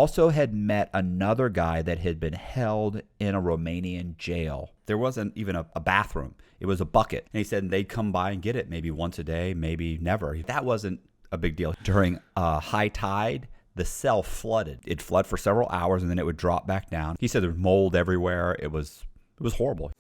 Also had met another guy that had been held in a Romanian jail. There wasn't even a bathroom. It was a bucket. And he said they'd come by and get it maybe once a day, maybe never. That wasn't a big deal. During high tide, the cell flooded. It'd flood for several hours and then it would drop back down. He said there was mold everywhere. It was horrible.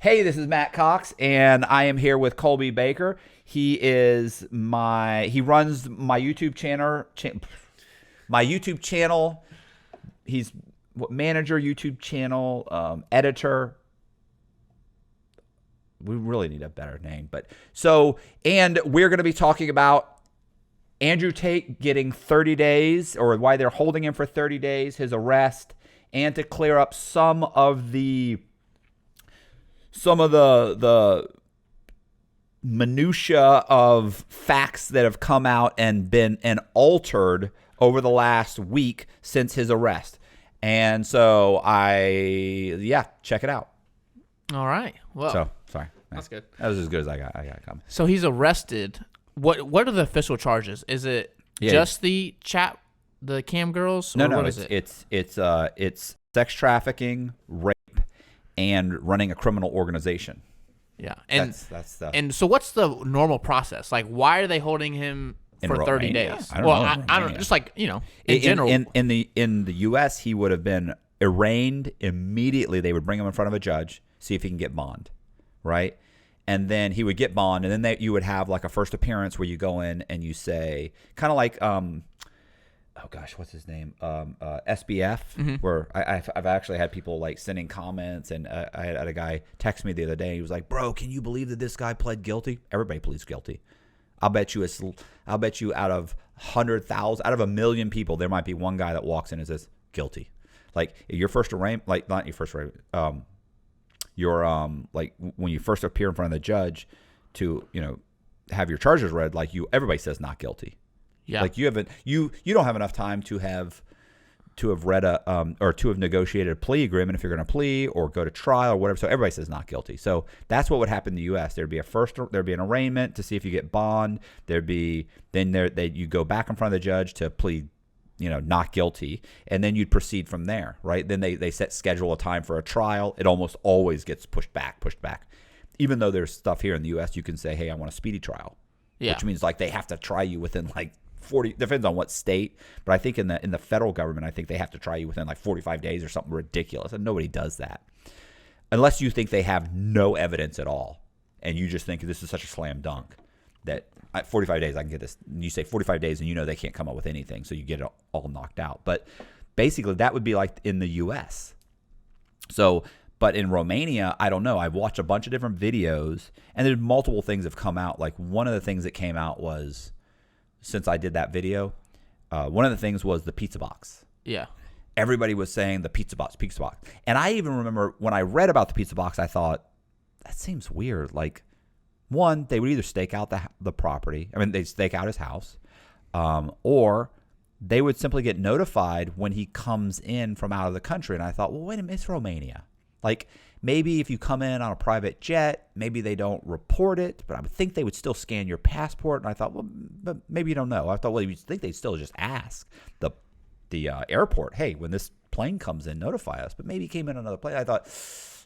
Hey, this is Matt Cox, and I am here with Colby Baker. He runs my YouTube channel. He's manager, YouTube channel, editor. We really need a better name, and we're going to be talking about Andrew Tate getting 30 days, or why they're holding him for 30 days, his arrest, and to clear up some of the minutia of facts that have come out and been altered over the last week since his arrest. And so check it out. All right. Well, sorry. That's good. That was as good as I got coming. So he's arrested. What are the official charges? Is it just the cam girls? No, what is it? It's sex trafficking, rape, and running a criminal organization. Yeah, and that's the. And so, what's the normal process? Like, why are they holding him for 30 days? I don't know. Just like in general. In the U.S., he would have been arraigned immediately. They would bring him in front of a judge, see if he can get bond, right? And then he would get bond, and then you would have like a first appearance where you go in and you say, kind of like oh gosh, what's his name? SBF, where I've actually had people like sending comments, and I had a guy text me the other day. He was like, "Bro, can you believe that this guy pled guilty?" Everybody pleads guilty. I'll bet you out of 100,000, out of 1 million people, there might be one guy that walks in and says guilty. Like your first arraignment, like not your first arraignment, like when you first appear in front of the judge to have your charges read, like everybody says not guilty. Yeah. Like you don't have enough time to have read or to have negotiated a plea agreement if you're going to plea or go to trial or whatever. So everybody says not guilty. So that's what would happen in the U.S. There'd be an arraignment to see if you get bond. You go back in front of the judge to plead, not guilty, and then you'd proceed from there, right? Then they schedule a time for a trial. It almost always gets pushed back. Even though there's stuff here in the U.S. you can say, hey, I want a speedy trial, which means like they have to try you within like 40, depends on what state, but I think in the federal government, I think they have to try you within like 45 days or something ridiculous, and nobody does that unless you think they have no evidence at all, and you just think this is such a slam dunk that 45 days I can get this. And you say 45 days, and they can't come up with anything, so you get it all knocked out. But basically, that would be like in the U.S. So, but in Romania, I don't know. I've watched a bunch of different videos, and there's multiple things have come out. Like one of the things that came out was, since I did that video, one of the things was the pizza box. Yeah. Everybody was saying the pizza box. And I even remember when I read about the pizza box, I thought, that seems weird. Like, one, they would either stake out the property. I mean, they'd stake out his house. Or they would simply get notified when he comes in from out of the country. And I thought, well, wait a minute, it's Romania. Like, maybe if you come in on a private jet, maybe they don't report it, but I would think they would still scan your passport. And I thought, well, but maybe you don't know. I thought, well, you'd think they'd still just ask the airport, hey, when this plane comes in, notify us. But maybe he came in another plane. I thought,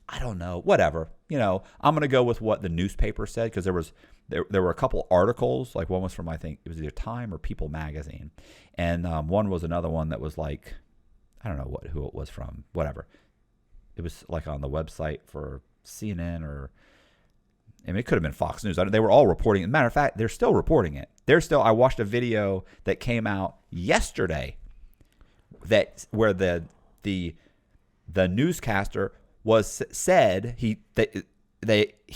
I don't know, whatever. I'm going to go with what the newspaper said, because there were a couple articles. Like one was from, I think it was either Time or People magazine, and one was another one that was like, I don't know who it was from, whatever. It was like on the website for CNN it could have been Fox News. They were all reporting it. As a matter of fact, they're still reporting it. I watched a video that came out yesterday where the newscaster said he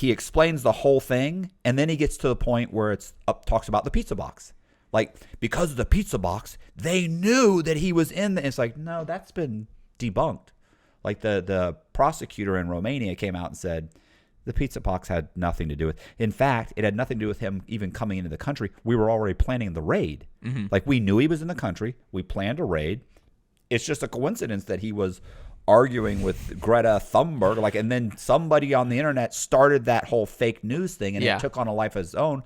explains the whole thing, and then he gets to the point where talks about the pizza box. Like, because of the pizza box, they knew that he was in it's like, no, that's been debunked. Like the prosecutor in Romania came out and said the pizza box had nothing to do with. In fact, it had nothing to do with him even coming into the country. We were already planning the raid. Mm-hmm. Like, we knew he was in the country. We planned a raid. It's just a coincidence that he was arguing with Greta Thunberg, and then somebody on the internet started that whole fake news thing, and it took on a life of its own.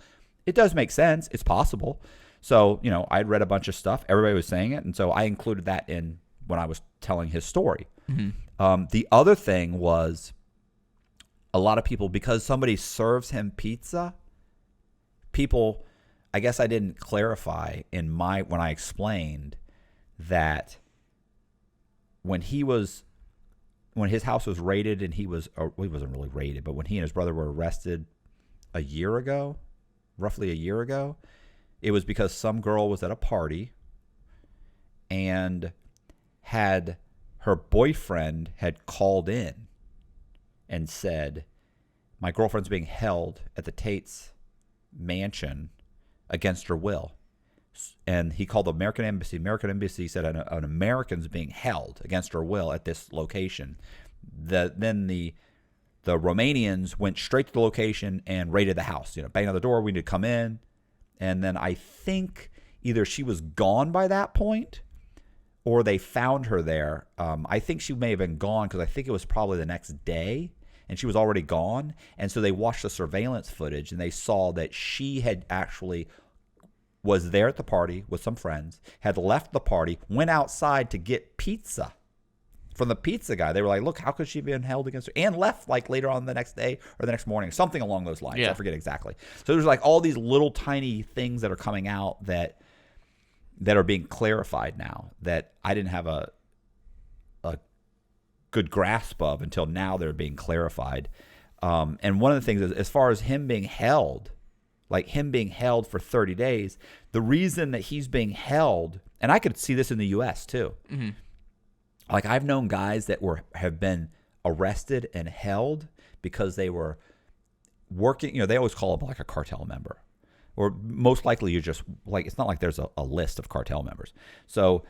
it does make sense. It's possible. So, I'd read a bunch of stuff. Everybody was saying it. And so I included that in when I was telling his story. The other thing was a lot of people, because somebody serves him pizza, people, I guess I didn't clarify when I explained that when his house was raided and he wasn't really raided, but when he and his brother were arrested roughly a year ago, it was because some girl was at a party and her boyfriend had called in and said, my girlfriend's being held at the Tate's mansion against her will. And he called the American Embassy. American Embassy said an American's being held against her will at this location. Then the Romanians went straight to the location and raided the house. Banged on the door. We need to come in. And then I think either she was gone by that point or they found her there. I think she may have been gone because I think it was probably the next day and she was already gone. And so they watched the surveillance footage and they saw that she had actually was there at the party with some friends, had left the party, went outside to get pizza from the pizza guy. They were like, look, how could she have been held against her? And left like later on the next day or the next morning, something along those lines. I forget exactly. So there's like all these little tiny things that are coming out that are being clarified now that I didn't have a good grasp of until now they're being clarified. And one of the things is, as far as him being held for 30 days, the reason that he's being held, and I could see this in the U.S. too. Mm-hmm. Like I've known guys that have been arrested and held because they were working, they always call them like a cartel member. Or most likely you're just like, it's not like there's a list of cartel members. So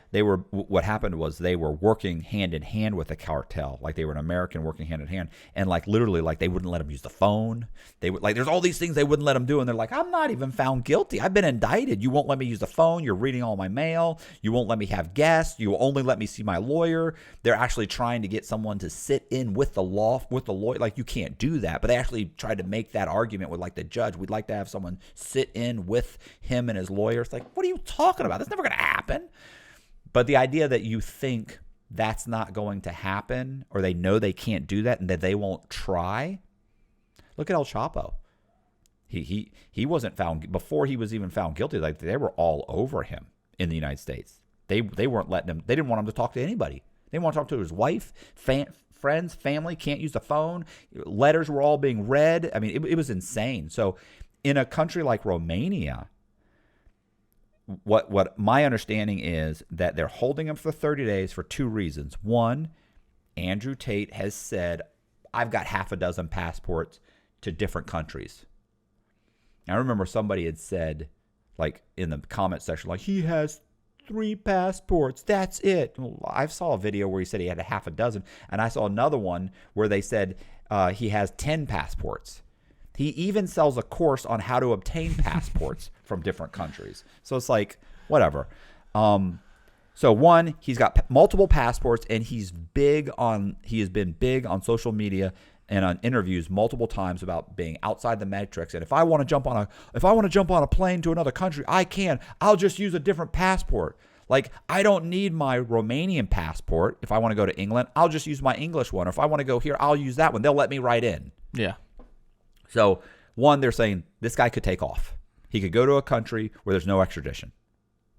what happened was they were working hand in hand with the cartel. Like they were an American working hand in hand. And like literally like they wouldn't let them use the phone. They would like, there's all these things they wouldn't let them do. And they're like, I'm not even found guilty. I've been indicted. You won't let me use the phone. You're reading all my mail. You won't let me have guests. You will only let me see my lawyer. They're actually trying to get someone to sit in with the lawyer. Like you can't do that. But they actually tried to make that argument with like the judge. We'd like to have someone sit in with him and his lawyer. It's like, what are you talking about? That's never going to happen. But the idea that you think that's not going to happen, or they know they can't do that and that they won't try. Look at El Chapo. He wasn't found before he was even found guilty. Like they were all over him in the United States. They weren't letting him. They didn't want him to talk to anybody. They didn't want to talk to his wife, friends, family. Can't use the phone. Letters were all being read. I mean, it was insane. So in a country like Romania, what my understanding is that they're holding him for 30 days for two reasons. One, Andrew Tate has said, I've got half a dozen passports to different countries. I remember somebody had said, like in the comment section, like he has 3 passports. That's it. I saw a video where he said he had a half a dozen. And I saw another one where they said he has 10 passports. He even sells a course on how to obtain passports from different countries. So it's like, whatever. So one, he's got multiple passports, and he has been big on social media and on interviews multiple times about being outside the matrix. And if I want to jump on a plane to another country, I can. I'll just use a different passport. Like, I don't need my Romanian passport. If I want to go to England, I'll just use my English one. Or if I want to go here, I'll use that one. They'll let me right in. Yeah. So, one, they're saying this guy could take off. He could go to a country where there's no extradition.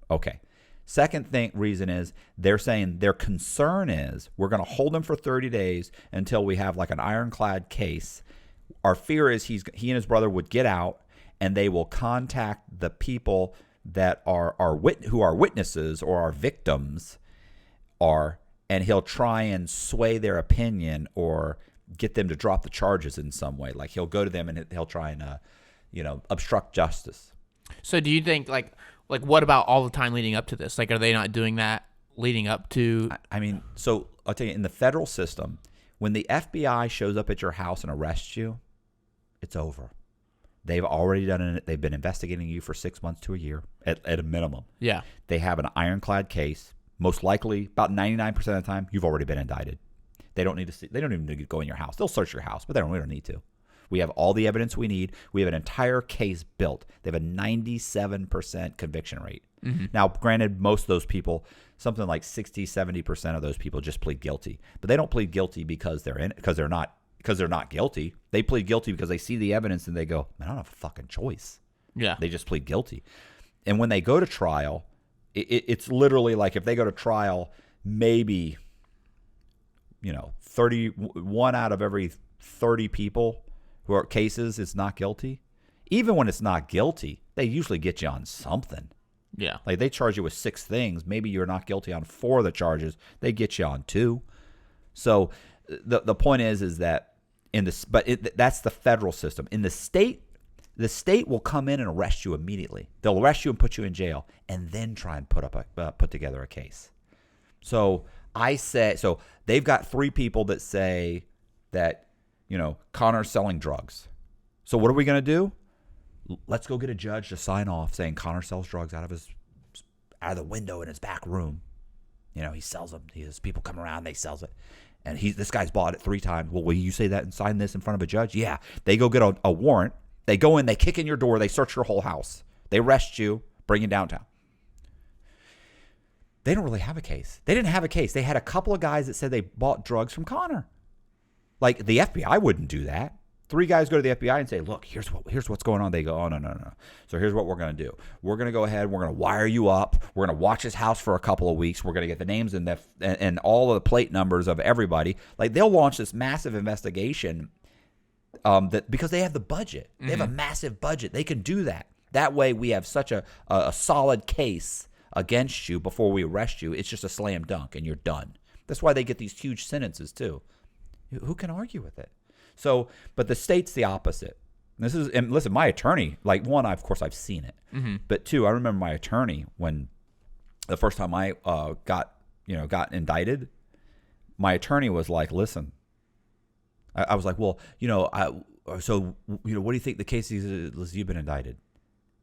Okay. Second reason is they're saying their concern is we're going to hold him for 30 days until we have like an ironclad case. Our fear is he and his brother would get out, and they will contact the people that who are witnesses or are victims, and he'll try and sway their opinion or get them to drop the charges in some way. Like he'll go to them and he'll try and obstruct justice. So do you think like what about all the time leading up to this? Like, are they not doing that leading up to? I mean, so I'll tell you, in the federal system, when the FBI shows up at your house and arrests you, it's over. They've already done it. They've been investigating you for 6 months to a year at a minimum. Yeah. They have an ironclad case. Most likely, about 99% of the time, you've already been indicted. They don't need to see. They don't even need to go in your house. They'll search your house, but we don't need to. We have all the evidence we need. We have an entire case built. They have a 97% conviction rate. Now, granted, most of those people, something like 60, 70% of those people just plead guilty. But they don't plead guilty because they're not guilty. They plead guilty because they see the evidence and they go, man, I don't have a fucking choice. Yeah. They just plead guilty. And when they go to trial, it's literally like if they go to trial, maybe, 31 out of every 30 people who are cases is not guilty. Even when it's not guilty, they usually get you on something. Yeah. Like they charge you with 6 things. Maybe you're not guilty on 4 of the charges. They get you on 2. So the point is that that's the federal system. In the state will come in and arrest you immediately. They'll arrest you and put you in jail, and then try and put together a case. So they've got 3 people that say that Connor's selling drugs. So what are we going to do? Let's go get a judge to sign off saying Connor sells drugs out of the window in his back room. He sells them. People come around, they sells it. And this guy's bought it 3 times. Well, will you say that and sign this in front of a judge? Yeah. They go get a warrant. They go in, they kick in your door, they search your whole house. They arrest you, bring you downtown. They don't really have a case. They didn't have a case. They had a couple of guys that said they bought drugs from Connor. Like the FBI wouldn't do that. 3 guys go to the FBI and say, look, here's what's going on. They go, oh, no. So here's what we're going to do. We're going to go ahead. We're going to wire you up. We're going to watch his house for a couple of weeks. We're going to get the names and all of the plate numbers of everybody. Like they'll launch this massive investigation because they have the budget. They have a massive budget. They can do that. That way we have such a solid case against you before we arrest you. It's just a slam dunk and you're done. That's why they get these huge sentences too. Who can argue with it? So, but the state's the opposite. And listen, my attorney, like one, of course I've seen it, but 2, I remember my attorney when the first time I got indicted, my attorney was like, listen, I was like, well, so what do you think the case is? You've been indicted.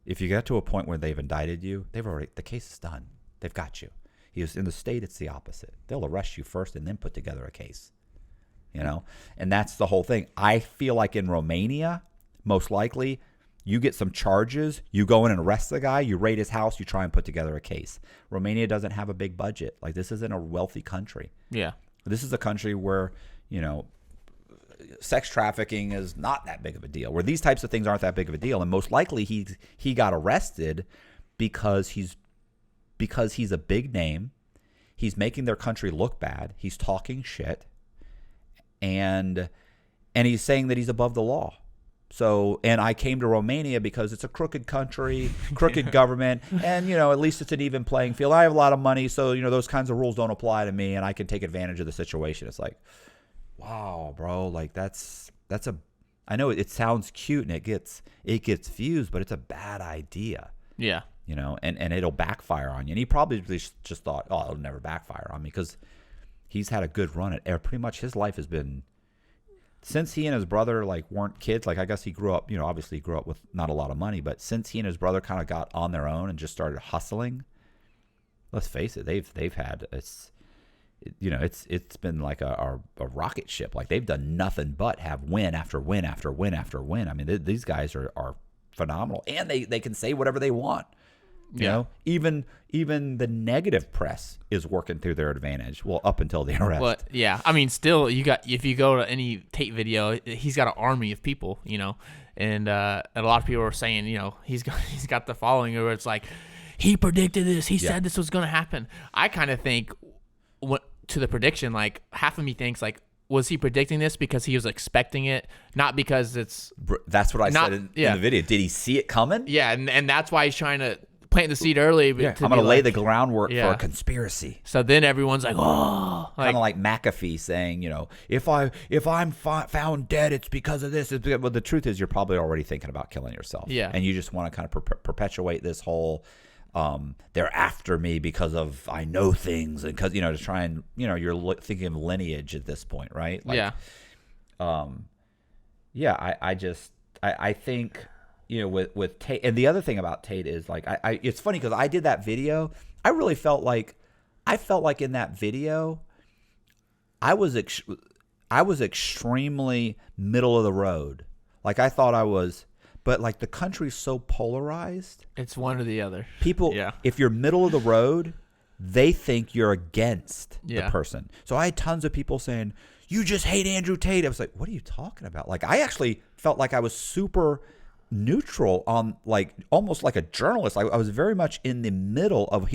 If you get to a point where they've indicted you, the case is done. They've got you. In the state, it's the opposite. They'll arrest you first and then put together a case. And that's the whole thing. I feel like in Romania, most likely, you get some charges, you go in and arrest the guy, you raid his house, you try and put together a case. Romania doesn't have a big budget. Like this isn't a wealthy country. Yeah. This is a country where, sex trafficking is not that big of a deal, where these types of things aren't that big of a deal. And most likely he got arrested because he's a big name. He's making their country look bad. He's talking shit. And he's saying that he's above the law. So, and I came to Romania because it's a crooked country, crooked government, and, at least it's an even playing field. I have a lot of money, so, those kinds of rules don't apply to me, and I can take advantage of the situation. It's like, wow, bro, like I know it sounds cute and it gets views, but it's a bad idea. Yeah. And it'll backfire on you. And he probably just thought, oh, it'll never backfire on me because he's had a good run at pretty much his life has been, since he and his brother weren't kids, I guess he grew up, obviously he grew up with not a lot of money, but since he and his brother kind of got on their own and just started hustling, let's face it, they've had it's been like a rocket ship. Like they've done nothing but have win after win after win after win. I mean, these guys are phenomenal, and they can say whatever they want. Even the negative press is working through their advantage. Well, up until the arrest. But yeah, I mean, still, if you go to any Tate video, he's got an army of people, and a lot of people are saying, he's got the following where it's like, he predicted this, he said this was going to happen. I kind of think to the prediction, half of me thinks was he predicting this because he was expecting it, not because it's. That's what I said in the video. Did he see it coming? Yeah, and that's why he's trying to plant the seed early. I'm going to lay the groundwork for a conspiracy. So then everyone's like, oh. Kind of like McAfee saying, if I'm found dead, it's because of this. Well, the truth is you're probably already thinking about killing yourself. Yeah. And you just want to kind of perpetuate this whole, they're after me because of I know things. And because, to try and, you're thinking of lineage at this point, right? I think... with Tate, and the other thing about Tate is it's funny because I did that video. I really felt like in that video, I was extremely middle of the road. Like I thought I was, but like the country's so polarized. It's one or the other. People, if you're middle of the road, they think you're against the person. So I had tons of people saying, you just hate Andrew Tate. I was like, what are you talking about? Like I actually felt like I was super neutral on, like almost like a journalist. I was very much in the middle of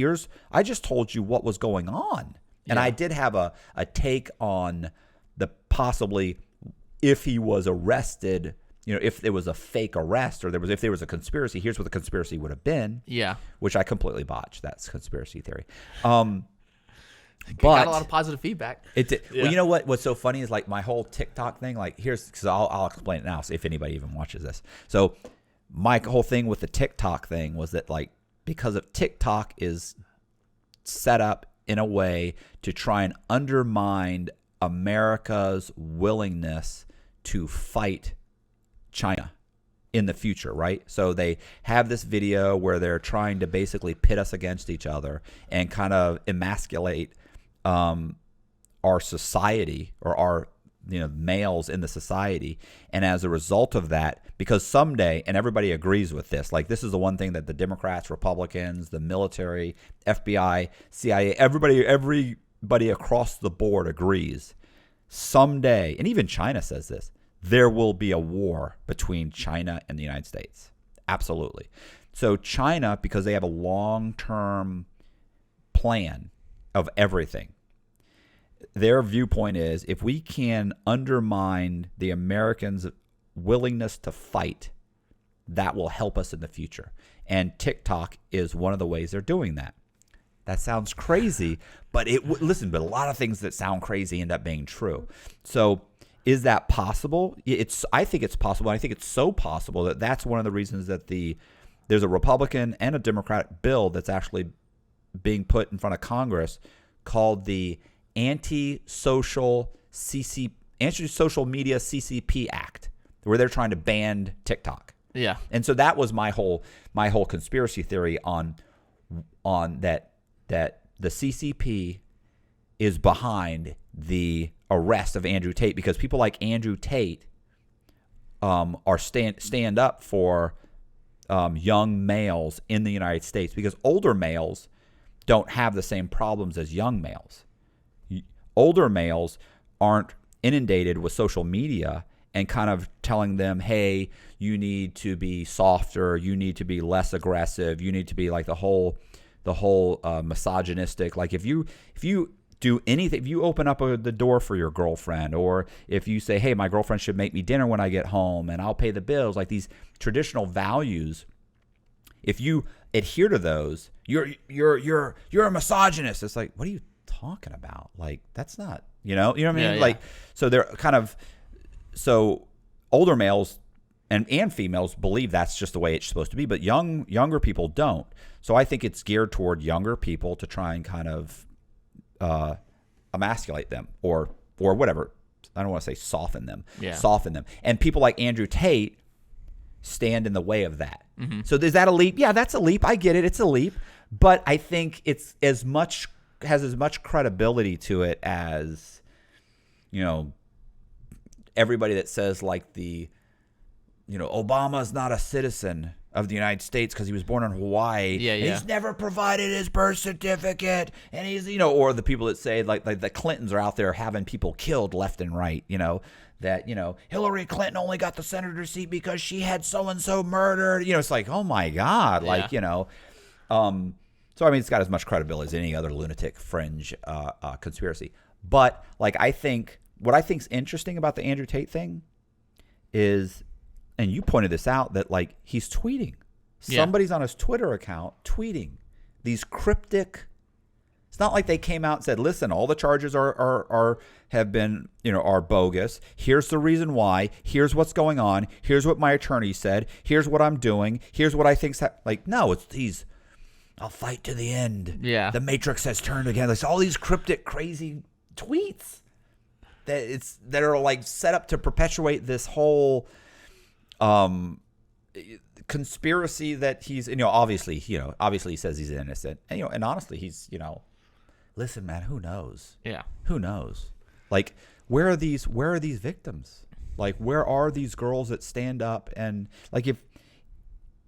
I just told you what was going on. And I did have a take on the possibly if he was arrested, if it was a fake arrest or if there was a conspiracy, here's what the conspiracy would have been. Yeah. Which I completely botched. That's conspiracy theory. But got a lot of positive feedback. It did. Yeah. Well, you know what's so funny is like my whole TikTok thing, like because I'll explain it now if anybody even watches this. So my whole thing with the TikTok thing was that like because of TikTok is set up in a way to try and undermine America's willingness to fight China in the future, right? So they have this video where they're trying to basically pit us against each other and kind of emasculate our society or our males in the society. And as a result of that, because someday, and everybody agrees with this, like this is the one thing that the Democrats, Republicans, the military, FBI, CIA, everybody across the board agrees, someday, and even China says this, there will be a war between China and the United States. Absolutely. So China, because they have a long-term plan of everything, their viewpoint is if we can undermine the Americans' willingness to fight, that will help us in the future. And TikTok is one of the ways they're doing that. That sounds crazy, but listen, but a lot of things that sound crazy end up being true. So is that possible? I think it's possible. I think it's so possible that that's one of the reasons that there's a Republican and a Democratic bill that's actually being put in front of Congress called the Anti-Social Media CCP Act, where they're trying to ban TikTok. Yeah. And so that was my whole conspiracy theory on that the CCP is behind the arrest of Andrew Tate, because people like Andrew Tate are stand up for young males in the United States, because older males don't have the same problems as young males. Older males aren't inundated with social media and kind of telling them, hey, you need to be softer, you need to be less aggressive, you need to be like the whole misogynistic. Like if you do anything, if you open up the door for your girlfriend, or if you say, hey, my girlfriend should make me dinner when I get home and I'll pay the bills, like these traditional values, if you adhere to those, you're a misogynist. It's like, what are you talking about? Like, that's not, you know what I mean? Yeah. Like, so they're kind of, so older males and females believe that's just the way it's supposed to be, but younger people don't. So I think it's geared toward younger people to try and kind of emasculate them or whatever. I don't want to say soften them. And people like Andrew Tate stand in the way of that. Mm-hmm. So is that a leap? Yeah, that's a leap. I get it. It's a leap. But I think it's has as much credibility to it as, everybody that says like Obama's not a citizen of the United States because he was born in Hawaii. Yeah. He's never provided his birth certificate, and he's or the people that say like the Clintons are out there having people killed left and right. That Hillary Clinton only got the senator seat because she had so and so murdered. It's like, oh my God, like So I mean, it's got as much credibility as any other lunatic fringe conspiracy. But like, I think what I think's interesting about the Andrew Tate thing is, and you pointed this out, that like he's tweeting. Somebody's on his Twitter account tweeting these cryptic. It's not like they came out and said, "Listen, all the charges have been are bogus. Here's the reason why. Here's what's going on. Here's what my attorney said. Here's what I'm doing. Here's what I think's like." No, he's. I'll fight to the end. Yeah. The Matrix has turned again. There's all these cryptic, crazy tweets that are like set up to perpetuate this whole conspiracy that he's obviously he says he's innocent, and honestly he's listen, man, who knows? Yeah. Who knows? Like, where are these victims? Like, where are these girls that stand up and like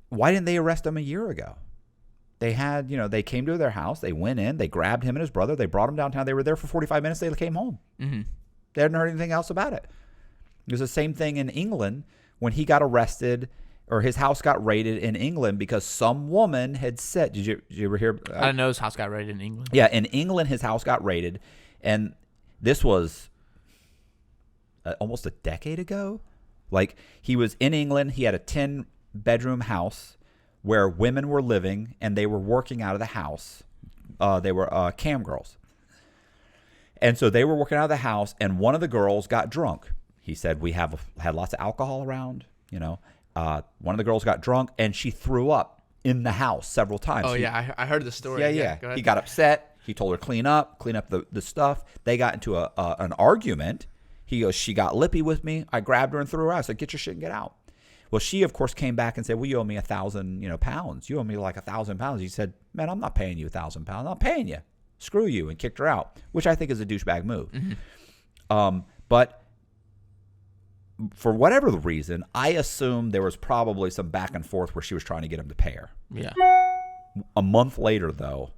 why didn't they arrest him a year ago? They had, they came to their house, they went in, they grabbed him and his brother, they brought him downtown. They were there for 45 minutes. They came home. Mm-hmm. They hadn't heard anything else about it. It was the same thing in England when he got arrested, or his house got raided in England because some woman had said, did you ever hear? I didn't know his house got raided in England. Yeah, in England, his house got raided. And this was almost a decade ago. Like, he was in England. He had a 10-bedroom house where women were living and they were working out of the house. They were cam girls. And so they were working out of the house, and one of the girls got drunk. He said, we had lots of alcohol around, one of the girls got drunk, and she threw up in the house several times. Oh, yeah. I heard the story. Yeah. Go ahead. He got upset. He told her, clean up the stuff. They got into an argument. He goes, she got lippy with me. I grabbed her and threw her out. I said, get your shit and get out. Well, she, of course, came back and said, well, you owe me 1,000 pounds. You owe me like 1,000 pounds. He said, man, I'm not paying you 1,000 pounds. I'm not paying you. Screw you, and kicked her out, which I think is a douchebag move. Mm-hmm. But for whatever the reason, I assume there was probably some back and forth where she was trying to get him to pay her. Yeah. A month later, though,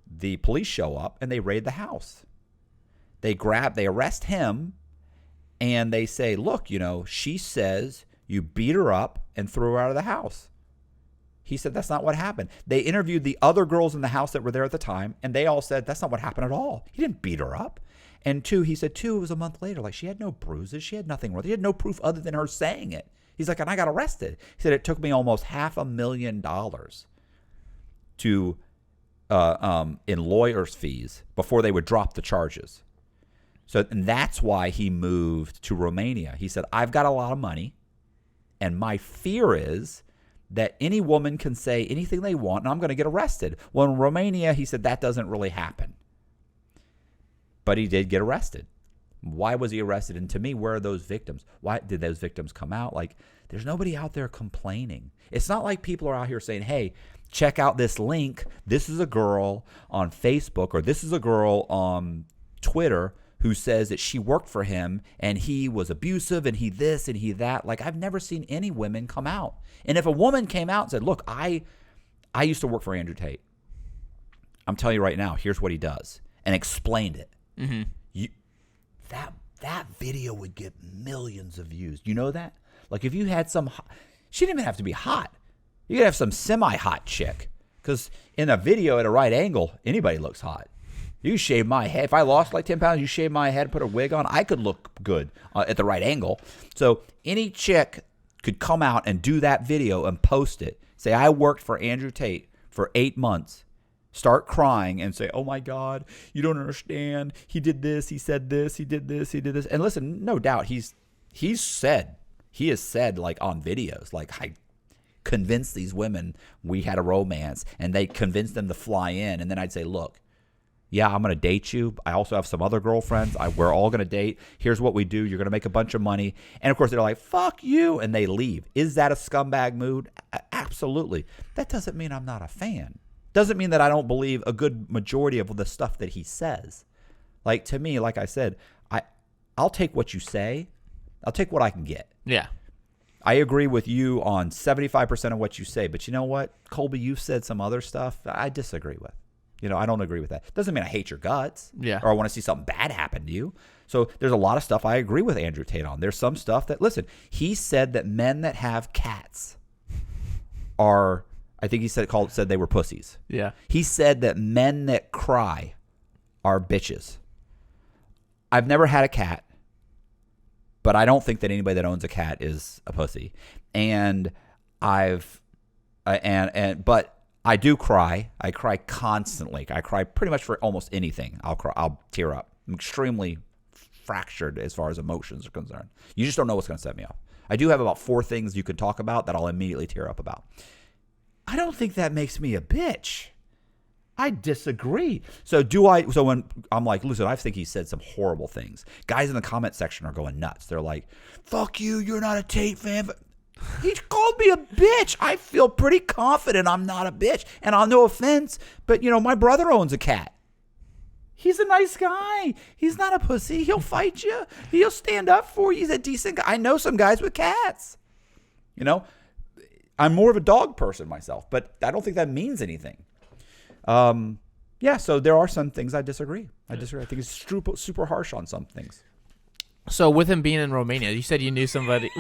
the police show up and they raid the house. They arrest him, and they say, look, she says you beat her up and threw her out of the house. He said, that's not what happened. They interviewed the other girls in the house that were there at the time, and they all said, that's not what happened at all. He didn't beat her up. And he said, it was a month later. Like, she had no bruises. She had nothing wrong. He had no proof other than her saying it. He's like, and I got arrested. He said, it took me almost $500,000 to, in lawyer's fees before they would drop the charges. So, and that's why he moved to Romania. He said, I've got a lot of money, and my fear is that any woman can say anything they want, and I'm going to get arrested. Well, in Romania, he said that doesn't really happen. But he did get arrested. Why was he arrested? And to me, where are those victims? Why did those victims come out? Like, there's nobody out there complaining. It's not like people are out here saying, hey, check out this link. This is a girl on Facebook, or this is a girl on Twitter who says that she worked for him and he was abusive and he this and he that. Like, I've never seen any women come out. And if a woman came out and said, look, I used to work for Andrew Tate. I'm telling you right now, here's what he does, and explained it. Mm-hmm. That video would get millions of views. You know that? Like, if you had she didn't even have to be hot. You could have some semi-hot chick. Because in a video at a right angle, anybody looks hot. You shave my head. If I lost like 10 pounds, you shave my head, put a wig on, I could look good at the right angle. So any chick could come out and do that video and post it. Say, I worked for Andrew Tate for 8 months. Start crying and say, oh my God, you don't understand. He did this. He said this. He did this. He did this. And listen, no doubt he has said like on videos, like, I convinced these women we had a romance, and they convinced them to fly in. And then I'd say, look, yeah, I'm going to date you. I also have some other girlfriends. We're all going to date. Here's what we do. You're going to make a bunch of money. And, of course, they're like, fuck you, and they leave. Is that a scumbag mood? Absolutely. That doesn't mean I'm not a fan. Doesn't mean that I don't believe a good majority of the stuff that he says. Like, to me, like I said, I'll take what you say. I'll take what I can get. Yeah. I agree with you on 75% of what you say. But you know what? Colby, you've said some other stuff I disagree with. I don't agree with that. Doesn't mean I hate your guts, or I want to see something bad happen to you. So there's a lot of stuff I agree with Andrew Tate on. There's some stuff that, listen, he said that men that have cats are, I think he said they were pussies. Yeah. He said that men that cry are bitches. I've never had a cat, but I don't think that anybody that owns a cat is a pussy. And but I do cry. I cry constantly. I cry pretty much for almost anything. I'll tear up. I'm extremely fractured as far as emotions are concerned. You just don't know what's going to set me off. I do have about 4 things you could talk about that I'll immediately tear up about. I don't think that makes me a bitch. I disagree. So when I'm like, listen, I think he said some horrible things. Guys in the comment section are going nuts. They're like, fuck you, you're not a Tate fan. He called me a bitch. I feel pretty confident I'm not a bitch. And no offense, but my brother owns a cat. He's a nice guy. He's not a pussy. He'll fight you. He'll stand up for you. He's a decent guy. I know some guys with cats. You know, I'm more of a dog person myself, but I don't think that means anything. Yeah, so there are some things I disagree. I think it's super harsh on some things. So with him being in Romania, you said you knew somebody.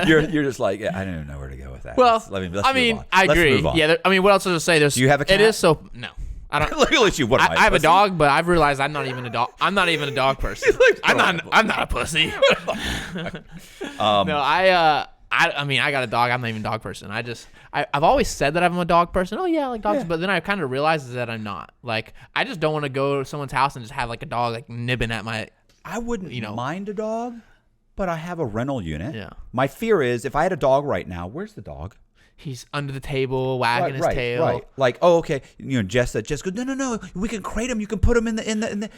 you're just like, yeah, I don't even know where to go with that. Well, let's I mean, move on. I agree. Move on. Yeah, I mean, what else does it say? Do you have a cat? It is so no. I don't. Look at you. What am I have a dog, but I've realized I'm not even a dog. I'm not even a dog person. I'm not a pussy. No, I mean, I got a dog. I'm not even a dog person. I've always said that I'm a dog person. Oh yeah, I like dogs, but then I kind of realized that I'm not. Like, I just don't want to go to someone's house and just have like a dog like nibbing at my. I wouldn't mind a dog, but I have a rental unit. Yeah. My fear is if I had a dog right now, where's the dog? He's under the table, wagging his tail. Right. Like, oh, okay. Jess goes, no. We can crate him. You can put him in the.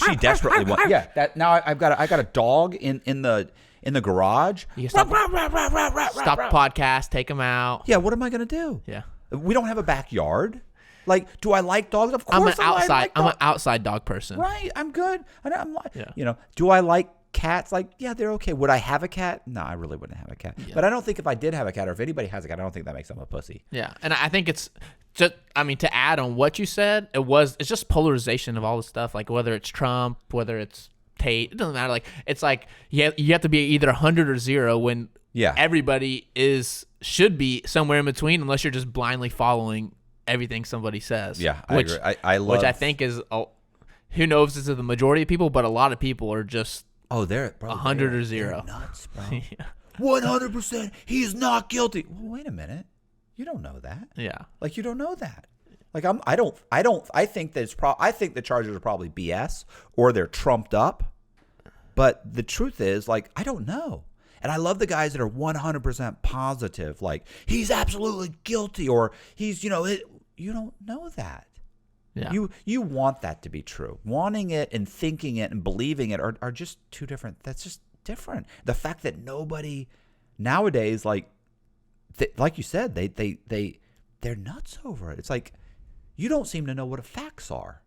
She desperately wants. Yeah. That now I got a dog in the garage. You stop the podcast, take him out. Yeah. What am I gonna do? Yeah. We don't have a backyard. Like, do I like dogs? Of course, I'm an outside dog person. Right. I'm good. Do I like cats? Like, yeah, they're okay. Would I have a cat? No, I really wouldn't have a cat. Yeah. But I don't think if I did have a cat, or if anybody has a cat, I don't think that makes them a pussy. Yeah, and I think it's just, I mean, to add on what you said, it's just polarization of all the stuff. Like, whether it's Trump, whether it's Tate, it doesn't matter. Like, it's like you have to be either 100 or 0 when everybody should be somewhere in between, unless you're just blindly following everything somebody says. Yeah, I agree. I love, which I think is, who knows, this is the majority of people, but a lot of people are just. Oh, they're 100 or 0. They're nuts, bro. 100%. He's not guilty. Well, wait a minute. You don't know that. Yeah. Like, you don't know that. Like, I think that I think the charges are probably BS or they're trumped up. But the truth is, like, I don't know. And I love the guys that are 100% positive. Like, he's absolutely guilty, or he's, you don't know that. Yeah. You want that to be true. Wanting it and thinking it and believing it are just two different. That's just different. The fact that nobody nowadays, like you said, they're nuts over it. It's like, you don't seem to know what facts are.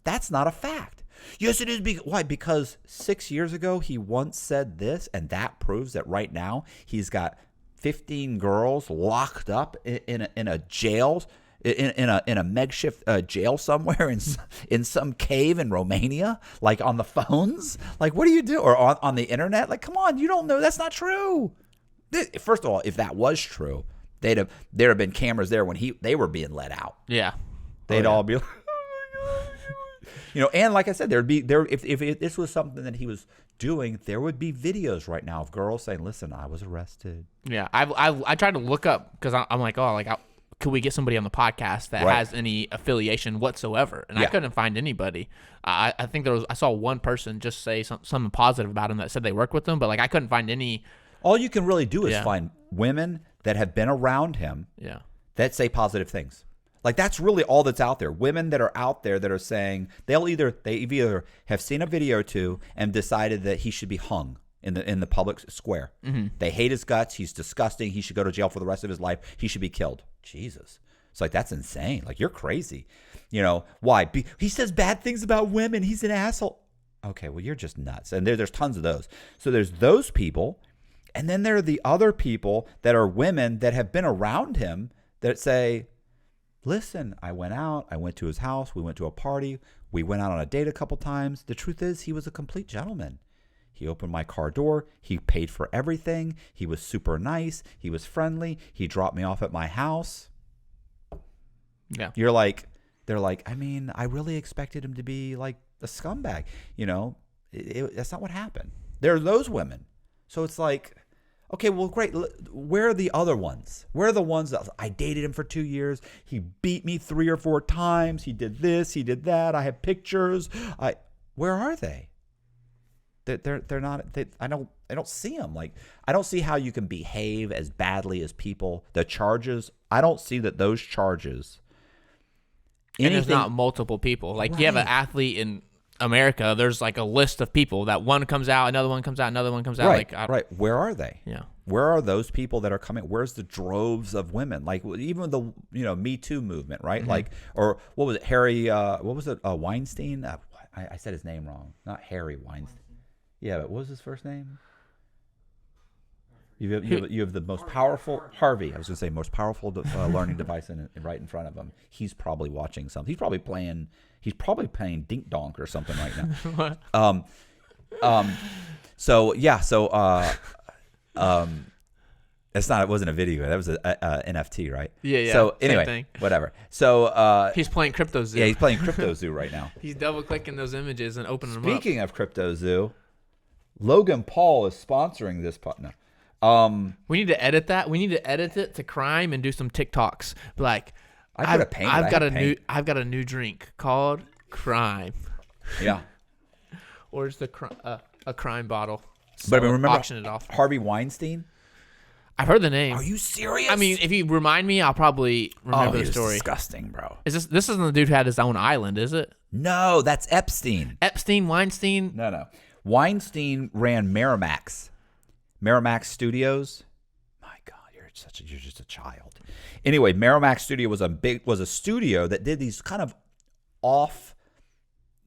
That's not a fact. Yes, it is. Why? Because 6 years ago he once said this, and that proves that right now he's got 15 girls locked up in a jail. In a makeshift jail somewhere in some cave in Romania, like on the phones. Like, what do you do? Or on the internet? Like, come on, you don't know. That's not true. First of all, if that was true, there'd have been cameras there when they were being let out. Yeah, they'd all be like, and like I said, if this was something that he was doing, there would be videos right now of girls saying, "Listen, I was arrested." Yeah, I tried to look up because I'm like, could we get somebody on the podcast that has any affiliation whatsoever? And I couldn't find anybody. I think I saw one person just say something positive about him that said they worked with him, but like I couldn't find any. All you can really do is find women that have been around him that say positive things. Like, that's really all that's out there. Women that are out there that are saying they've either have seen a video or two and decided that he should be hung in the public square. Mm-hmm. They hate his guts. He's disgusting. He should go to jail for the rest of his life. He should be killed. Jesus. It's like, that's insane. Like, you're crazy. Why? He says bad things about women. He's an asshole. Okay, well, you're just nuts. And there's tons of those. So there's those people. And then there are the other people that are women that have been around him that say, listen, I went out. I went to his house. We went to a party. We went out on a date a couple times. The truth is, he was a complete gentleman. He opened my car door. He paid for everything. He was super nice. He was friendly. He dropped me off at my house. Yeah. They're like, I mean, I really expected him to be like a scumbag. That's not what happened. There are those women. So it's like, okay, well, great. Where are the other ones? Where are the ones that I dated him for 2 years? He beat me 3 or 4 times. He did this. He did that. I have pictures. Where are they? They're not. I don't see them. Like, I don't see how you can behave as badly as people. The charges. I don't see that those charges. And there's not multiple people. Like, you have an athlete in America. There's like a list of people that one comes out, another one comes out, another one comes out. Right. Like, right. Where are they? Yeah. Where are those people that are coming? Where's the droves of women? Like, even the Me Too movement, right? Mm-hmm. Like, or what was it? Weinstein. I said his name wrong. Not Harry Weinstein. Yeah, but what was his first name? You have the most powerful Harvey. I was going to say most powerful learning device right in front of him. He's probably watching something. He's probably playing Dink Donk or something right now. So yeah. It's not. It wasn't a video. That was a NFT, right? Yeah. So anyway, same thing. Whatever. So he's playing Crypto Zoo. Yeah, he's playing Crypto Zoo right now. He's double clicking those images and opening them up. Speaking of Crypto Zoo, Logan Paul is sponsoring this partner. We need to edit that. We need to edit it to crime and do some TikToks. Like, I've got a new drink called Crime. Yeah. Or it's a crime bottle. But I mean, remember auction it off. Harvey Weinstein? I've heard the name. Are you serious? I mean, if you remind me, I'll probably remember the story. Disgusting, bro. This isn't the dude who had his own island, is it? No, that's Epstein. Weinstein? No. Weinstein ran Miramax Studios. My God, you're just a child. Anyway, Miramax Studio was a studio that did these kind of off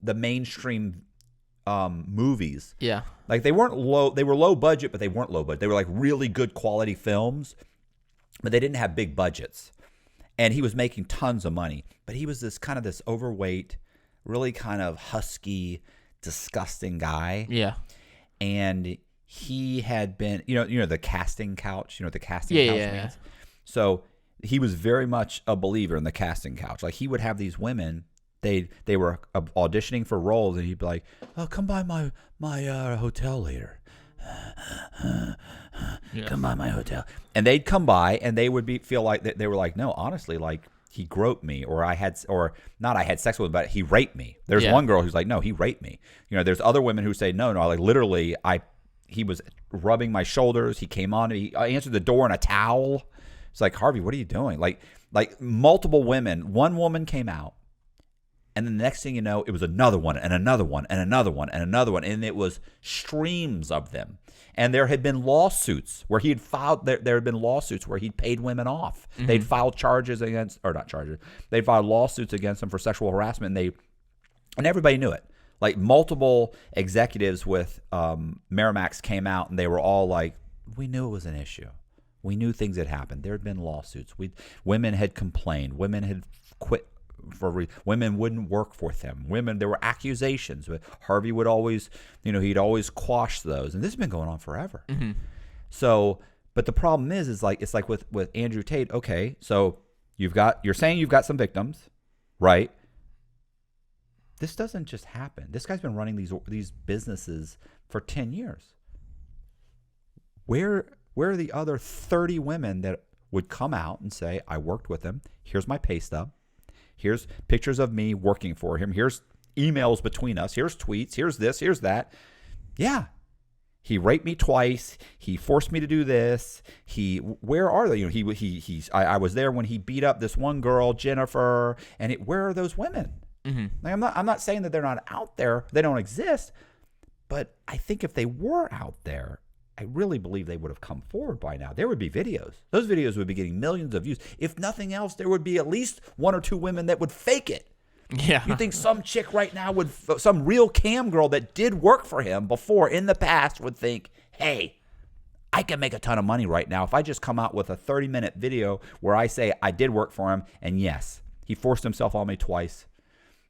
the mainstream movies. Yeah. Like they were low budget, but they weren't low budget. They were like really good quality films, but they didn't have big budgets. And he was making tons of money, but he was this overweight, really kind of husky, disgusting guy. Yeah. And he had been, the casting couch, the casting couch means. So he was very much a believer in the casting couch. Like he would have these women, they were auditioning for roles, and he'd be like, "Oh, come by my hotel later. Come by my hotel." And they'd come by, and they would feel like they were like, "No, honestly, like he groped me, or I had sex with him, but he raped me." There's one girl who's like, "No, he raped me." There's other women who say, "No, like literally, he was rubbing my shoulders. He came on. I answered the door in a towel." It's like, Harvey, what are you doing? Like multiple women. One woman came out, and then the next thing you know, it was another one and another one and another one and another one, and it was streams of them. And there had been lawsuits where he had filed. There had been lawsuits where he'd paid women off. Mm-hmm. They'd filed They'd filed lawsuits against him for sexual harassment, and everybody knew it. Like multiple executives with Miramax came out, and they were all like, "We knew it was an issue. We knew things had happened. There had been lawsuits. Women had complained. Women had quit. Women wouldn't work for them. There were accusations. But Harvey would always, he'd always quash those. And this has been going on forever. Mm-hmm. So, but the problem is like it's like with Andrew Tate. Okay, so you're saying you've got some victims, right? This doesn't just happen. This guy's been running these businesses for 10 years. Where are the other 30 women that would come out and say, "I worked with him. Here's my pay stub. Here's pictures of me working for him. Here's emails between us. Here's tweets. Here's this. Here's that." Yeah. He raped me twice. He forced me to do this. Where are they? I was there when he beat up this one girl, Jennifer. And where are those women? Mm-hmm. Like I'm not saying that they're not out there. They don't exist. But I think if they were out there, I really believe they would have come forward by now. There would be videos. Those videos would be getting millions of views. If nothing else, there would be at least one or two women that would fake it. Yeah. You think some chick right now some real cam girl that did work for him before in the past would think, "Hey, I can make a ton of money right now if I just come out with a 30-minute video where I say I did work for him, and yes, he forced himself on me twice.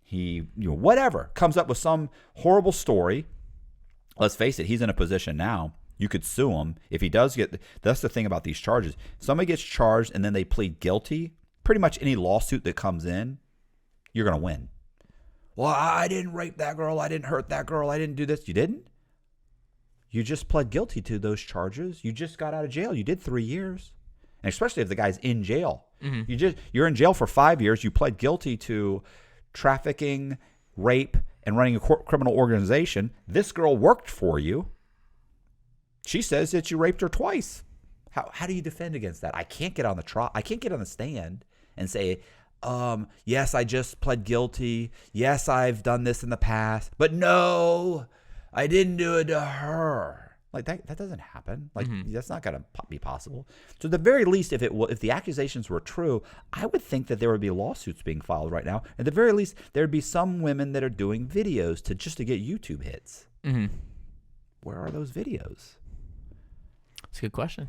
He, whatever, comes up with some horrible story." Let's face it, he's in a position now. You could sue him if he does get. That's the thing about these charges. Somebody gets charged and then they plead guilty. Pretty much any lawsuit that comes in, you're going to win. "Well, I didn't rape that girl. I didn't hurt that girl. I didn't do this." You didn't? You just pled guilty to those charges. You just got out of jail. You did 3 years. And especially if the guy's in jail. Mm-hmm. You're in jail for 5 years. You pled guilty to trafficking, rape, and running a criminal organization. This girl worked for you. She says that you raped her twice. How do you defend against that? I can't get on the trial. I can't get on the stand and say, "Yes, I just pled guilty. Yes, I've done this in the past. But no, I didn't do it to her." Like that doesn't happen. Like that's not going to be possible. So at the very least, if the accusations were true, I would think that there would be lawsuits being filed right now. At the very least, there would be some women that are doing videos just to get YouTube hits. Mm-hmm. Where are those videos? That's a good question.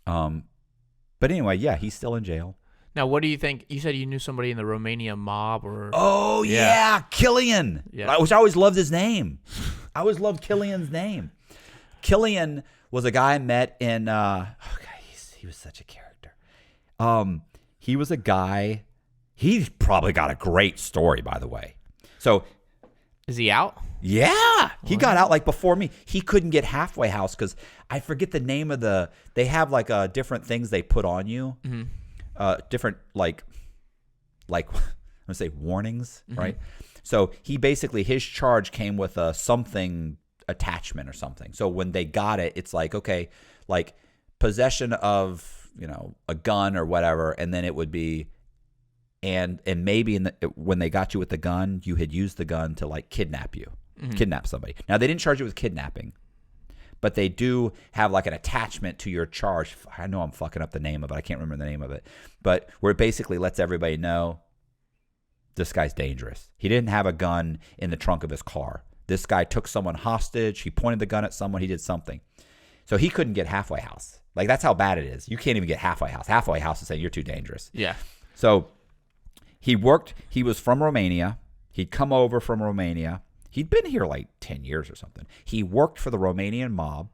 But anyway, yeah, he's still in jail. Now, what do you think? You said you knew somebody in the Romania mob, or oh yeah, Killian. Yeah, I always loved his name. I always loved Killian's name. Killian was a guy I met in. He was such a character. He was a guy. He's probably got a great story, by the way. So, is he out? Yeah, he got out like before me. He couldn't get halfway house because I forget the name of the. They have like different things they put on you. Different like I'm gonna say warnings, right? So he basically, his charge came with a something attachment or something. So when they got it, it's like, okay, like possession of, a gun or whatever, and then it would be, and maybe when they got you with the gun, you had used the gun to like kidnap somebody. Now they didn't charge you with kidnapping, but they do have like an attachment to your charge. I know I'm fucking up the name of it. I can't remember the name of it, but where it basically lets everybody know this guy's dangerous. He didn't have a gun in the trunk of his car. This guy took someone hostage. He pointed the gun at someone. He did something. So he couldn't get halfway house. Like, that's how bad it is. You can't even get halfway house. Halfway house is saying you're too dangerous. Yeah. So he was from Romania. He'd come over from Romania. He'd been here like 10 years or something. He worked for the Romanian mob.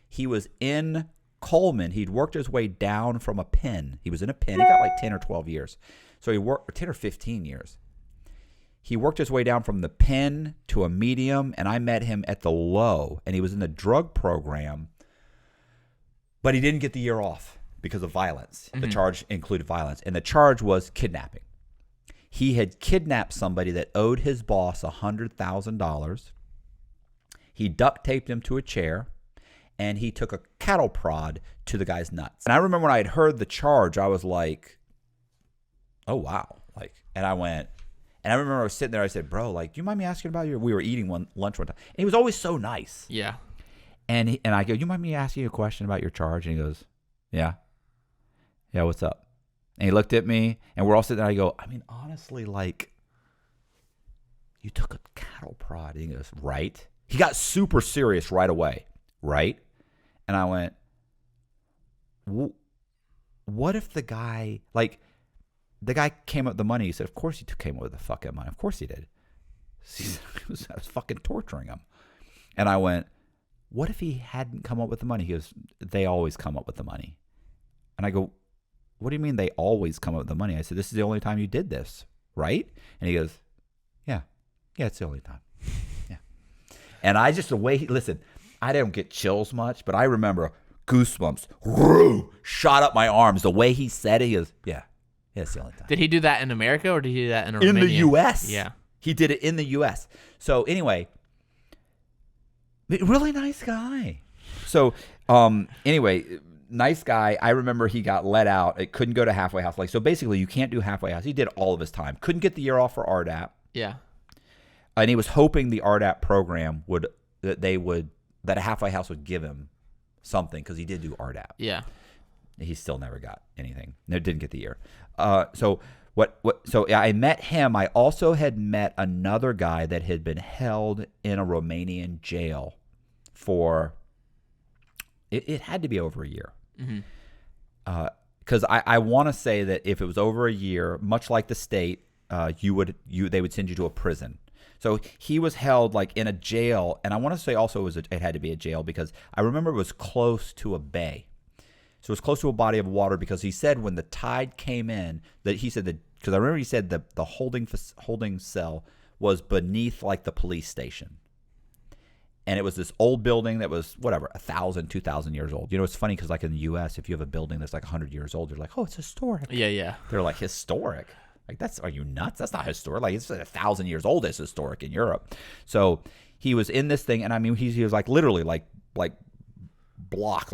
He was in Coleman. He'd worked his way down from a pen. He was in a pen. He got like 10 or 12 years. So he worked 10 or 15 years. He worked his way down from the pen to a medium, and I met him at the low, and he was in the drug program, but he didn't get the year off because of violence. The charge included violence, and the charge was kidnapping. He had kidnapped somebody that owed his boss $100,000. He duct taped him to a chair, and he took a cattle prod to the guy's nuts. And I remember when I had heard the charge, I was like, oh, wow. And I went, and I remember I was sitting there, I said, bro, do you mind me asking about we were eating lunch one time. And he was always so nice. Yeah. And I go, you mind me asking you a question about your charge? And he goes, yeah. Yeah, what's up? And he looked at me, and we're all sitting there. I go, I mean, honestly, you took a cattle prod. And he goes, right. He got super serious right away, right? And I went, what if the guy, the guy came up with the money. He said, of course he came up with the fucking money. Of course he did. I was fucking torturing him. And I went, what if he hadn't come up with the money? He goes, they always come up with the money. And I go, what do you mean they always come up with the money? I said, this is the only time you did this, right? And he goes, yeah, it's the only time. Yeah. And I just, the way listen, I don't get chills much, but I remember goosebumps shot up my arms. The way he said it, he goes, yeah, it's the only time. Did he do that in America, or did he do that in Romania? In the U.S. Yeah. He did it in the U.S. So anyway, really nice guy. So anyway, nice guy. I remember he got let out. It couldn't go to halfway house. So basically, you can't do halfway house. He did all of his time. Couldn't get the year off for RDAP. Yeah. And he was hoping the RDAP program that a halfway house would give him something, because he did do RDAP. Yeah. He still never got anything. No, didn't get the year. So I met him. I also had met another guy that had been held in a Romanian jail for, it had to be over a year. Because I want to say that if it was over a year, much like the state, they would send you to a prison. So he was held in a jail, and I want to say also it had to be a jail because I remember it was close to a bay. So it was close to a body of water, because he said when the tide came in, because I remember he said that the holding cell was beneath the police station. And it was this old building that was, 1,000, 2,000 years old. It's funny because in the U.S., if you have a building that's 100 years old, you're like, oh, it's historic. Yeah. They're like, historic? Are you nuts? That's not historic. It's 1,000 years old. It's historic in Europe. So he was in this thing, and I mean, he was literally block,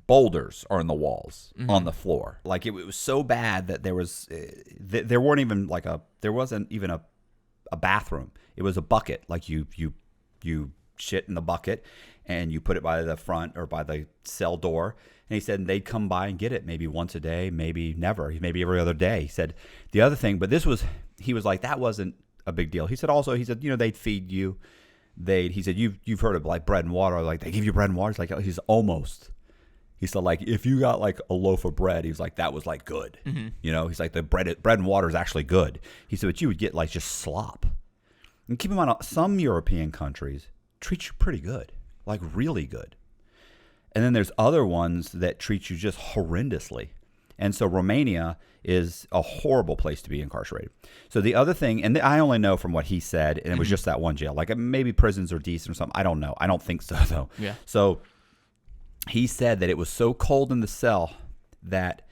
boulders are in the walls on the floor. It was so bad that there wasn't even a bathroom. It was a bucket. You shit in the bucket and you put it by the front or by the cell door. And he said they'd come by and get it maybe once a day, maybe never, maybe every other day. He said the other thing, but he was like, that wasn't a big deal. He said also, they'd feed you. He said, you've heard of like bread and water. Like they give you bread and water. It's like, he's almost. He said, like, if you got like a loaf of bread, he was like, that was like good. He's like, the bread and water is actually good. He said, but you would get like just slop. And keep in mind, some European countries treat you pretty good, like really good. And then there's other ones that treat you just horrendously. And so Romania is a horrible place to be incarcerated. So the other thing, and I only know from what he said, and it was just that one jail. Like maybe prisons are decent or something. I don't know. I don't think so, though. Yeah. So he said that it was so cold in the cell that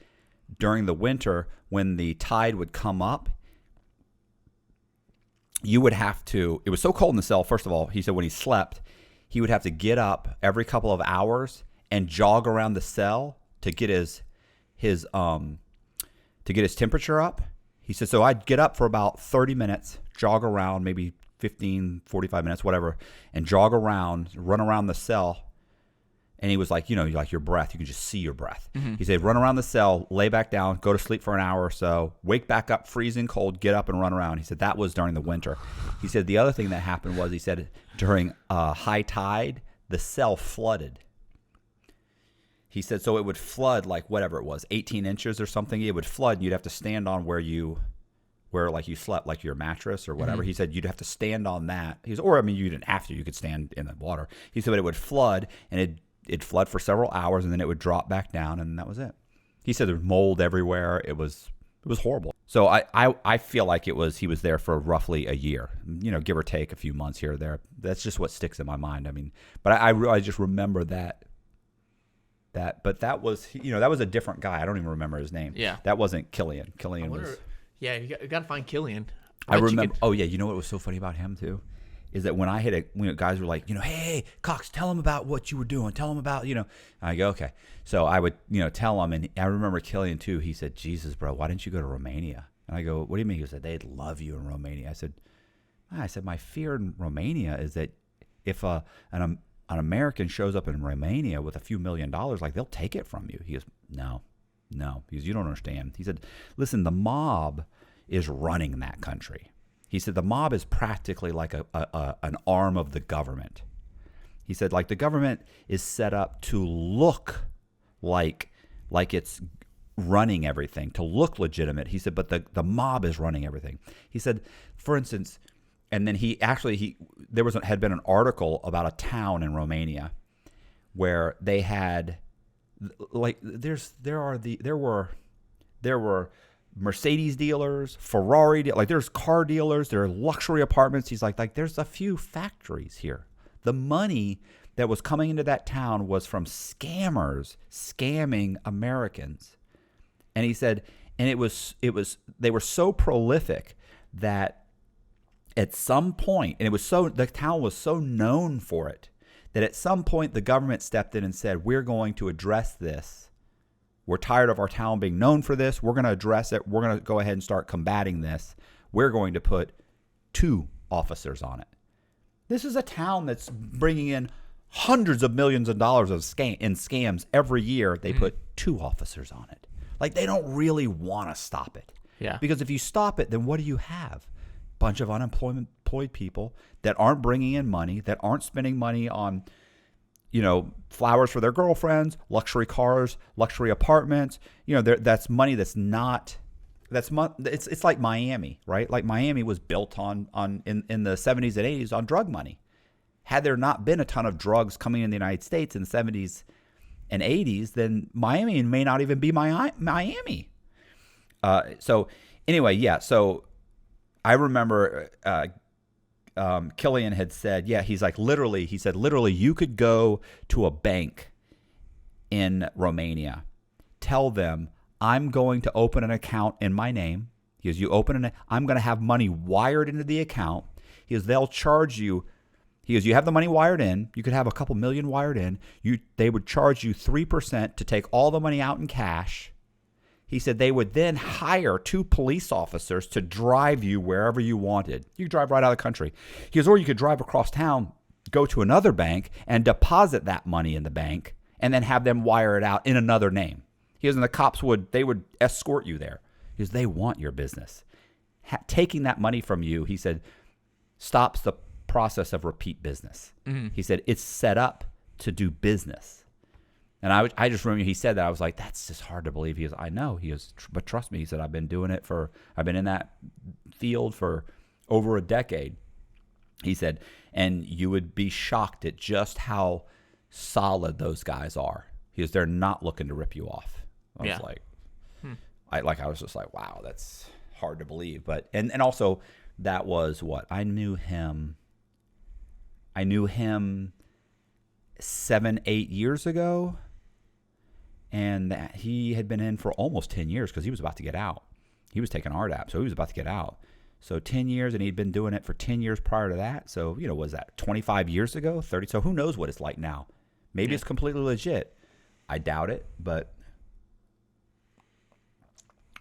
during the winter, when the tide would come up, you would have to, it was so cold in the cell, first of all, he said when he slept, he would have to get up every couple of hours and jog around the cell to get his temperature up. He said, so I'd get up for about 30 minutes, jog around, maybe 15, 45 minutes, whatever, and jog around, run around the cell. And he was like, like your breath, you can just see your breath. He said, run around the cell, lay back down, go to sleep for an hour or so, wake back up, freezing cold, get up and run around. He said that was during the winter. He said the other thing that happened was, he said during high tide, the cell flooded. He said, so it would flood like whatever it was, 18 inches or something. It would flood and you'd have to stand on where you slept, like your mattress or whatever. He said you'd have to stand on that. You didn't have to. You could stand in the water. He said, but it would flood and it'd flood for several hours and then it would drop back down and that was it. He said there was mold everywhere. It was horrible. So I feel like he was there for roughly a year, give or take a few months here or there. That's just what sticks in my mind. I mean, but I just remember that. But that was, that was a different guy. I don't even remember his name. Yeah. That wasn't Killian. Killian was. Yeah, you got to find Killian. I remember. Oh yeah, you know what was so funny about him too, is that when I hit guys were like, hey Cox, tell him about what you were doing. Tell him about, I go, okay. So I would, tell him, and I remember Killian too. He said, Jesus, bro, why didn't you go to Romania? And I go, what do you mean? He said, they'd love you in Romania. I said, my fear in Romania is that if an American shows up in Romania with a few $1 million, like they'll take it from you. He goes, no. He goes, you don't understand. He said, listen, the mob is running that country. He said the mob is practically like an arm of the government. He said like the government is set up to look like it's running everything, to look legitimate. He said, but the mob is running everything. He said, for instance, and then there had been an article about a town in Romania where they had like there were Mercedes dealers, Ferrari, like there's car dealers, there are luxury apartments. He's like there's a few factories here. The money that was coming into that town was from scammers scamming Americans. And he said, and they were so prolific that at some point, and the town was so known for it, that at some point the government stepped in and said, we're going to address this. We're tired of our town being known for this. We're going to address it. We're going to go ahead and start combating this. We're going to put 2 officers on it. This is a town that's bringing in hundreds of millions of dollars in scams every year. They put 2 officers on it. Like they don't really want to stop it. Yeah. Because if you stop it, then what do you have? Bunch of unemployed people that aren't bringing in money, that aren't spending money on, flowers for their girlfriends, luxury cars, luxury apartments. That's money that's not. It's like Miami, right? Like Miami was built in the 70s and 80s on drug money. Had there not been a ton of drugs coming in the United States in the 70s and 80s, then Miami may not even be Miami. So anyway, yeah. So I remember Killian had said, he's like literally you could go to a bank in Romania, tell them I'm going to open an account in my name. He goes, I'm going to have money wired into the account. He goes, they'll charge you. He goes, you have the money wired in. You could have a couple million wired in. They would charge you 3% to take all the money out in cash. He said they would then hire 2 police officers to drive you wherever you wanted. You could drive right out of the country. He goes, or you could drive across town go to another bank and deposit that money in the bank and then have them wire it out in another name. He goes, and the cops would escort you there because they want your business. Taking that money from you, he said, stops the process of repeat business. He said, it's set up to do business. And I just remember he said that. I was like, that's just hard to believe. He goes, I know. He goes, but trust me. He said, I've been in that field for over a decade. He said, and you would be shocked at just how solid those guys are. He goes, they're not looking to rip you off. I was like, I was just like, wow, that's hard to believe. But, and also that was what I knew him 7-8 years ago. And that he had been in for almost 10 years because he was about to get out. He was taking RDAP, so he was about to get out. So 10 years, and he'd been doing it for 10 years prior to that. So, was that 25 years ago, 30? So who knows what it's like now? Maybe it's completely legit. I doubt it, but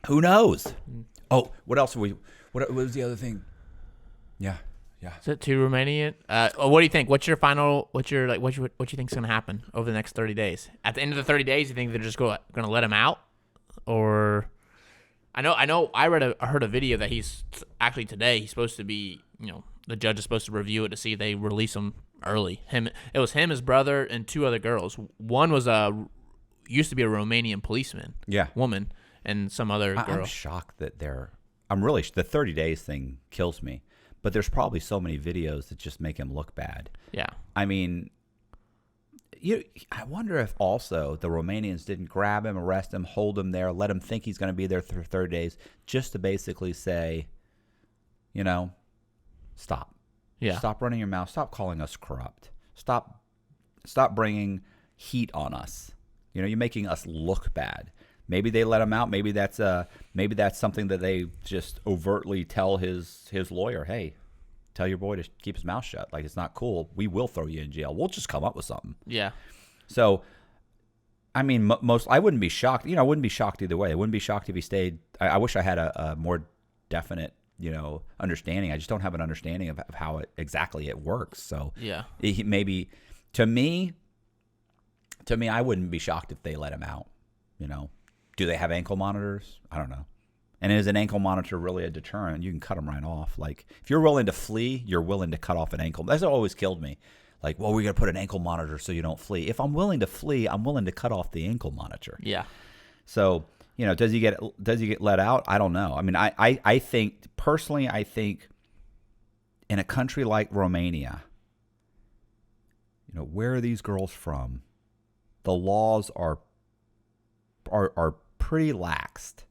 who knows? Oh, what else what was the other thing? Yeah. Is it too Romanian? What do you think? What you think's gonna happen over the next 30 days? At the end of the 30 days, you think they're just gonna let him out, or I know. I heard a video that he's actually today. He's supposed to be, the judge is supposed to review it to see if they release him early. It was him, his brother, and 2 other girls. One was used to be a Romanian policeman, woman, and some other girl. I'm shocked that the 30 days thing kills me. But there's probably so many videos that just make him look bad. Yeah. I mean, I wonder if also the Romanians didn't grab him, arrest him, hold him there, let him think he's going to be there for 30 days, just to basically say, stop. Yeah. Stop running your mouth. Stop calling us corrupt. Stop bringing heat on us. You're making us look bad. Maybe they let him out. Maybe that's something that they just overtly tell his lawyer, hey, tell your boy to keep his mouth shut. Like, it's not cool. We will throw you in jail. We'll just come up with something. Yeah. So, I mean, I wouldn't be shocked. I wouldn't be shocked either way. I wouldn't be shocked if he stayed. I wish I had a more definite, understanding. I just don't have an understanding of how exactly it works. So, yeah, maybe to me, I wouldn't be shocked if they let him out. Do they have ankle monitors? I don't know. And is an ankle monitor really a deterrent? You can cut them right off. Like, if you're willing to flee, you're willing to cut off an ankle. That's what always killed me. Like, well, we're going to put an ankle monitor so you don't flee. If I'm willing to flee, I'm willing to cut off the ankle monitor. Yeah. So, does he get let out? I don't know. I mean, I think, personally, in a country like Romania, where are these girls from? The laws are pretty laxed.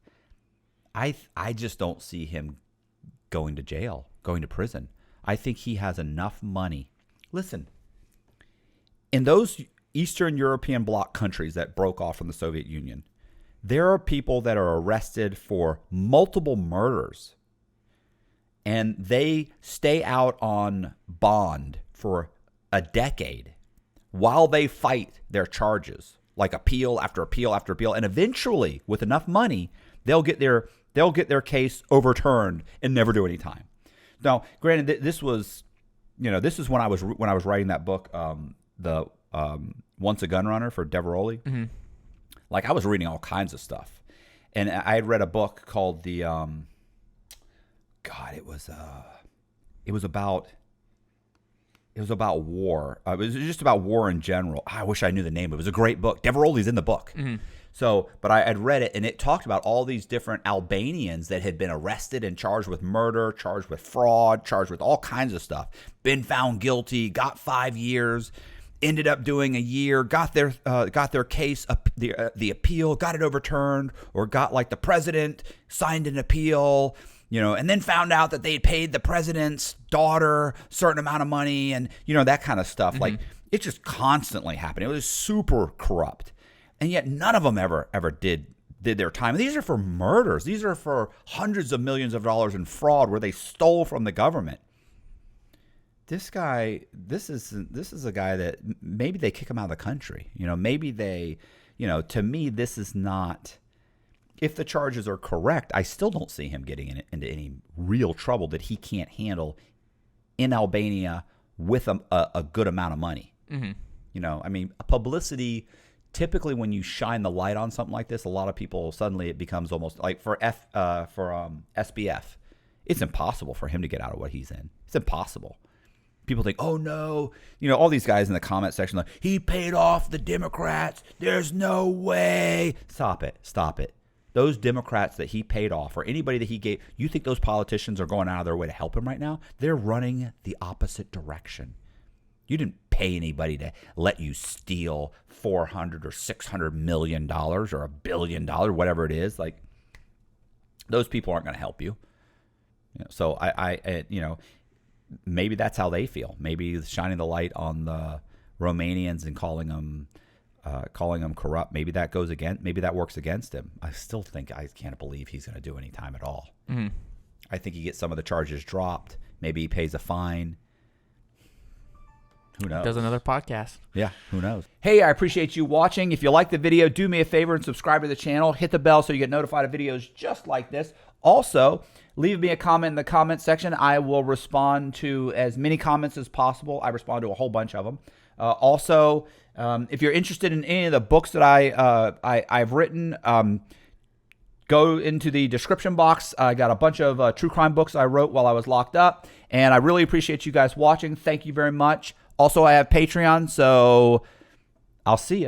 I just don't see him going to jail, going to prison. I think he has enough money. Listen, in those Eastern European bloc countries that broke off from the Soviet Union, there are people that are arrested for multiple murders, and they stay out on bond for a decade while they fight their charges. Like appeal after appeal after appeal, and eventually, with enough money, they'll get their case overturned and never do any time. Now, granted, this was when I was writing that book, the Once a Gun Runner for Deveroli. Mm-hmm. Like, I was reading all kinds of stuff, and I had read a book called it was about war. It was just about war in general. I wish I knew the name. It was a great book. Deveroli's in the book. Mm-hmm. So, but I had read it, and it talked about all these different Albanians that had been arrested and charged with murder, charged with fraud, charged with all kinds of stuff. Been found guilty, got 5 years, ended up doing a year, got their case, the appeal, got it overturned, or got like the president signed an appeal. And then found out that they had paid the president's daughter a certain amount of money, and, that kind of stuff. Mm-hmm. Like, it's just constantly happening. It was super corrupt. And yet none of them ever did their time. These are for murders. These are for hundreds of millions of dollars in fraud where they stole from the government. This guy, this is a guy that maybe they kick him out of the country. Maybe they, to me, this is not. If the charges are correct, I still don't see him getting into any real trouble that he can't handle in Albania with a good amount of money. Mm-hmm. You know, I mean, publicity, typically when you shine the light on something like this, a lot of people, suddenly it becomes almost like for SBF, it's impossible for him to get out of what he's in. It's impossible. People think, oh no, you know, all these guys in the comment section, like, he paid off the Democrats. There's no way. Stop it. Those Democrats that he paid off, or anybody that he gave, you think those politicians are going out of their way to help him right now? They're running the opposite direction. You didn't pay anybody to let you steal $400 or $600 million or $1 billion, whatever it is. Like, those people aren't going to help you. You know, so I you know, maybe that's how they feel. Maybe shining the light on the Romanians and calling them corrupt. Maybe that goes against. Maybe that works against him. I still think, I can't believe he's going to do any time at all. Mm-hmm. I think he gets some of the charges dropped. Maybe he pays a fine. Who knows? Does another podcast. Yeah, who knows? Hey, I appreciate you watching. If you like the video, do me a favor and subscribe to the channel. Hit the bell so you get notified of videos just like this. Also, leave me a comment in the comment section. I will respond to as many comments as possible. I respond to a whole bunch of them. Also, if you're interested in any of the books that I've written, go into the description box. I got a bunch of true crime books I wrote while I was locked up, and I really appreciate you guys watching. Thank you very much. Also, I have Patreon, so I'll see you.